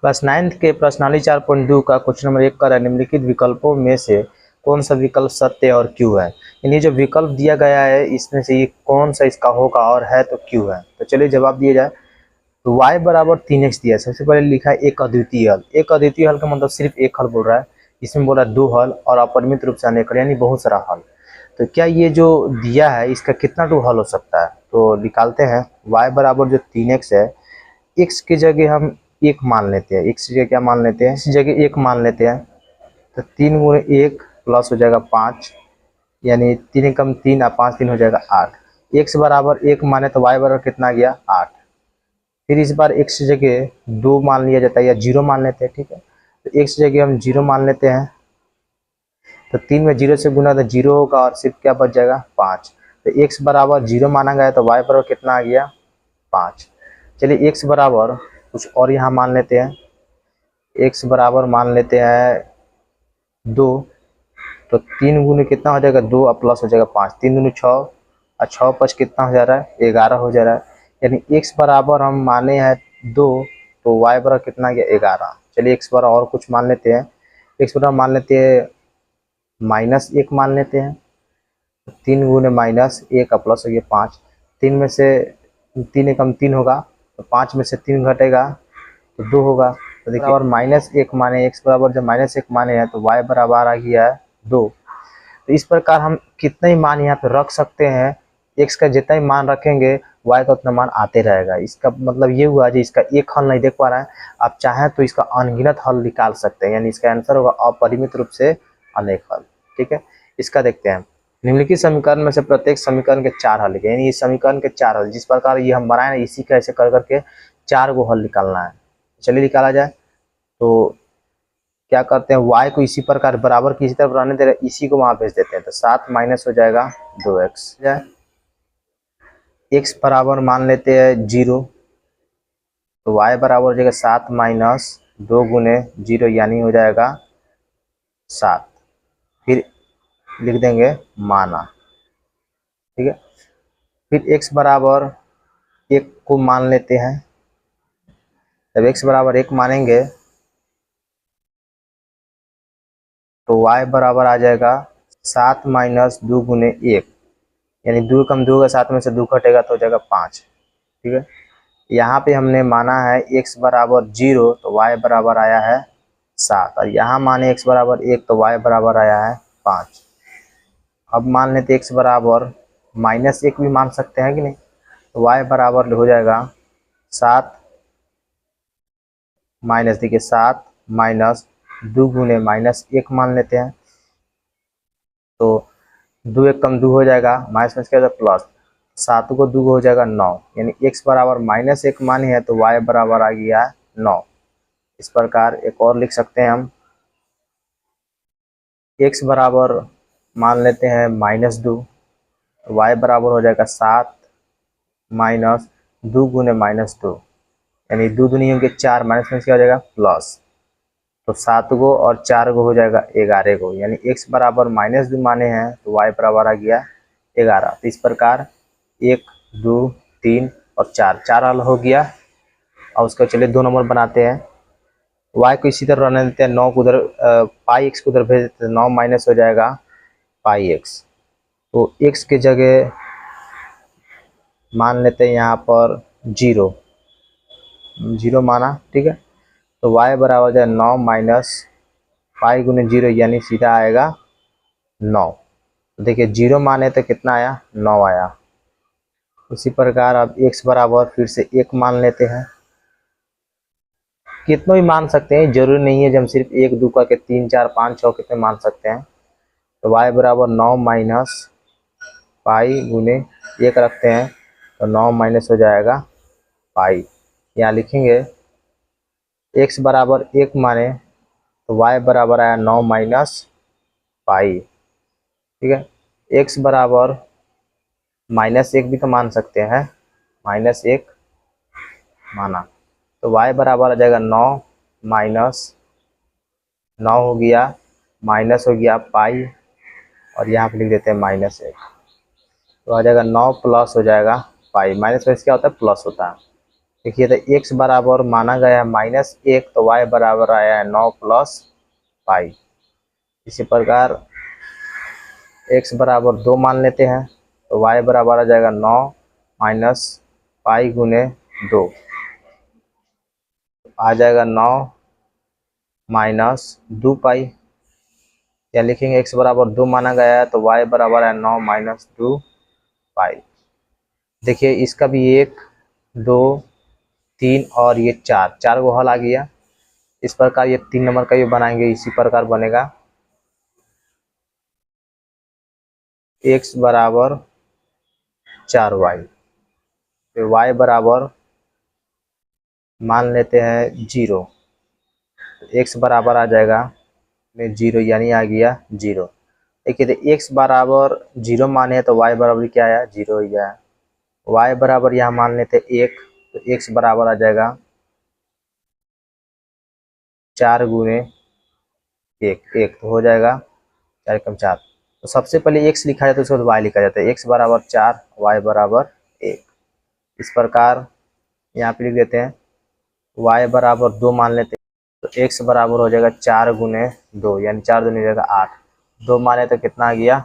Class 9th के प्रश्नावली 4.2 का क्वेश्चन नंबर 1 का निम्नलिखित विकल्पों में से कौन सा विकल्प सत्य और क्यों है। यानी जो विकल्प दिया गया है इसमें से ये कौन सा इसका होगा और है तो क्यों है। तो चलिए जवाब दिया जाए। तो y बराबर 3x दिया है। सबसे पहले लिखा है एक अद्वितीय हल। एक अद्वितीय हल का मतलब सिर्फ एक हल बोल रहा है, इसमें बोला दो हल और अपरिमित रूप से अनेक हल यानी बहुत सारा हल। तो क्या ये जो दिया है इसका कितना टू हल हो सकता है, तो निकालते हैं। y बराबर जो 3x है, x की जगह हम एक मान लेते हैं। x की जगह क्या मान लेते हैं, इस जगह एक मान लेते हैं। तो 3 गुणे 1 प्लस हो जाएगा 5, यानी 3 कम 3 और 5 3 हो जाएगा 8। x बराबर 1 माने तो y बराबर कितना आ गया 8। फिर इस बार x की जगह 2 मान लिया जाता है या 0 मान लेते हैं, ठीक है। तो x की जगह हम 0 मान लेते हैं। तो 3 में 0 से गुना तो 0 होगा और सिर्फ क्या बच जाएगा 5। तो x बराबर 0 माना गया तो y बराबर कितना आ गया 5। चलिए x बराबर कुछ और यहाँ मान लेते हैं। x बराबर मान लेते हैं 2। तो 3 गुने कितना हो जाएगा 2 और प्लस हो जाएगा 5, 3 दूनी 6 और 6 5 कितना हो जा रहा है 11 हो जा रहा है। यानी x बराबर हम माने हैं 2, तो y बराबर कितना गया 11। चलिए x बराबर और कुछ मान लेते हैं। x बराबर मान लेते हैं -1 मान लेते हैं। 3 गुने -1 का प्लस हो गया 5। 3 में से 3 कम 3 होगा, तो 5 में से 3 घटेगा तो 2 होगा। तो देखिए और -1 माने x बराबर जब -1 माने हैं तो y बराबर आ गया है 2। तो इस प्रकार हम कितने ही मान यहाँ पे रख सकते हैं, x का जितना ही मान रखेंगे y का उतना मान आते रहेगा। इसका मतलब ये हुआ जी इसका एक हल नहीं देख पा रहा है, आप चाहें तो इसका अनगिनत हल निकाल सकते हैं, यानी इसका आंसर होगा अपरिमित रूप से अनेक हल। ठीक है, इसका देखते हैं। निम्नलिखित समीकरण में से प्रत्येक समीकरण के 4 हल लिखे, यानी इस समीकरण के 4 हल जिस प्रकार ये हम बनाए ना इसी का ऐसे कर करके 4 गो हल निकालना है। चलिए निकाला जाए। तो क्या करते हैं y को इसी प्रकार बराबर की इसी तरफ रहने दे रहे, इसी को वहां भेज देते हैं। तो 7 माइनस हो जाएगा 2x। x बराबर मान लेते हैं 0, तो y बराबर हो जाएगा 7 माइनस 2 गुने 0 यानी हो जाएगा 7। फिर लिख देंगे माना, ठीक है। फिर x बराबर 1 को मान लेते हैं। जब x बराबर 1 मानेंगे तो y बराबर आ जाएगा 7 माइनस 2 गुने 1, यानी 2 कम 2 होगा, 7 में से 2 घटेगा तो हो जाएगा 5। ठीक है, यहाँ पे हमने माना है x बराबर 0 तो y बराबर आया है 7, और यहाँ माने x बराबर 1 तो y बराबर आया है 5। अब मान लेते x बराबर -1 भी मान सकते हैं कि नहीं, तो y बराबर हो जाएगा 7 माइनस, देखिए 7 माइनस 2 गुने -1 मान लेते हैं। तो 2 1 कम 2 हो जाएगा, माइनस में क्या प्लस, 7 को 2 हो जाएगा 9, यानी x बराबर -1 माने है तो y बराबर आ गया 9। इस प्रकार एक और लिख सकते हैं हम। x बराबर मान लेते हैं -2, तो y बराबर हो जाएगा 7 माइनस 2 गुने -2, यानी 2 दूनी होंगे 4, माइनस में क्या हो जाएगा प्लस। तो 7 गो और 4 गो हो जाएगा 11 गो, यानी x बराबर -2 माने हैं तो y बराबर आ गया 11। तो इस प्रकार 1 2 3 और 4 हल हो गया। और उसका चलिए 2 नंबर बनाते हैं। y को इसी तरह रहने देते हैं, 9 को उधर पाई x को उधर भेज देते हैं, 9 माइनस हो जाएगा पाई x। तो x के जगह मान लेते हैं यहाँ पर 0 माना, ठीक है। तो y बराबर हो जाए 9 माइनस पाई गुने 0, यानी सीधा आएगा 9। तो देखिए 0 माने तो कितना आया 9 आया। उसी प्रकार अब x बराबर फिर से 1 मान लेते हैं। कितनों ही मान सकते हैं, जरूरी नहीं है जब हम सिर्फ 1 2 का के 3 4 5 6 कितने मान सकते हैं। तो y बराबर 9 माइनस पाई गुने 1 रखते हैं, तो 9 माइनस हो जाएगा पाई। यहाँ लिखेंगे x बराबर 1 माने तो y बराबर आया 9 माइनस पाई, ठीक है। x बराबर -1 भी तो मान सकते हैं, -1 माना तो y बराबर आ जाएगा 9 माइनस 9 हो गया, माइनस हो गया पाई, और यहाँ पे लिख देते हैं -1। तो आ जाएगा 9 प्लस हो जाएगा पाई, माइनस में क्या होता है प्लस होता है। देखिए तो x बराबर माना गया है -1, तो y बराबर आया है 9 + पाई। इसी प्रकार x बराबर 2 मान लेते हैं, तो y बराबर आ जाएगा 9 माइनस पाई गुने 2, आ जाएगा 9 माइनस 2 पाई। या लिखेंगे x बराबर 2 माना गया है, तो y बराबर है 9 माइनस 2 पाई। देखिए इसका भी 1 2 3 और ये 4 को हल आ गया। इस प्रकार ये 3 नंबर का ये बनाएंगे, इसी प्रकार बनेगा x बराबर 4y, फिर y बराबर मान लेते हैं 0, तो x बराबर आ जाएगा में 0, यानी आ गया 0। देखिए तो x बराबर 0 माने तो y बराबर क्या आया, 0 ही आया। y बराबर यहाँ मान लेते 1, तो x बराबर आ जाएगा 4 गुने 1 तो हो जाएगा 4 कम 4। तो सबसे पहले x लिखा जाता है, उसके बाद y लिखा जाता है। x बराबर 4, y बराबर 1। इस प्रकार यहाँ पे लिख देते हैं, y बराबर 2 मान लेते हैं, तो x बराबर हो जाएगा 4 गुने 2, यानी 4 दूनी हो जाएगा 8। 2 माने तो कितना आ गया,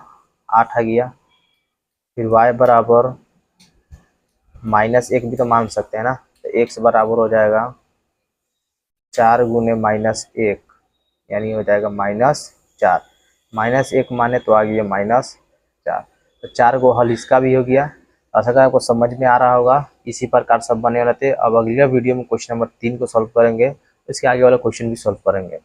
8 आ गया। फिर y बराबर -1 भी तो मान सकते हैं ना, तो x बराबर हो जाएगा 4 गुने -1, यानी हो जाएगा -4। -1 माने तो आ गया -4। तो 4 को हल इसका भी हो गया। आशा करता आपको समझ में आ रहा होगा। इसी प्रकार सब बने रहते। अब अगले वीडियो में क्वेश्चन नंबर 3 को सॉल्व करेंगे, इसके आगे वाला क्वेश्चन भी सॉल्व करेंगे।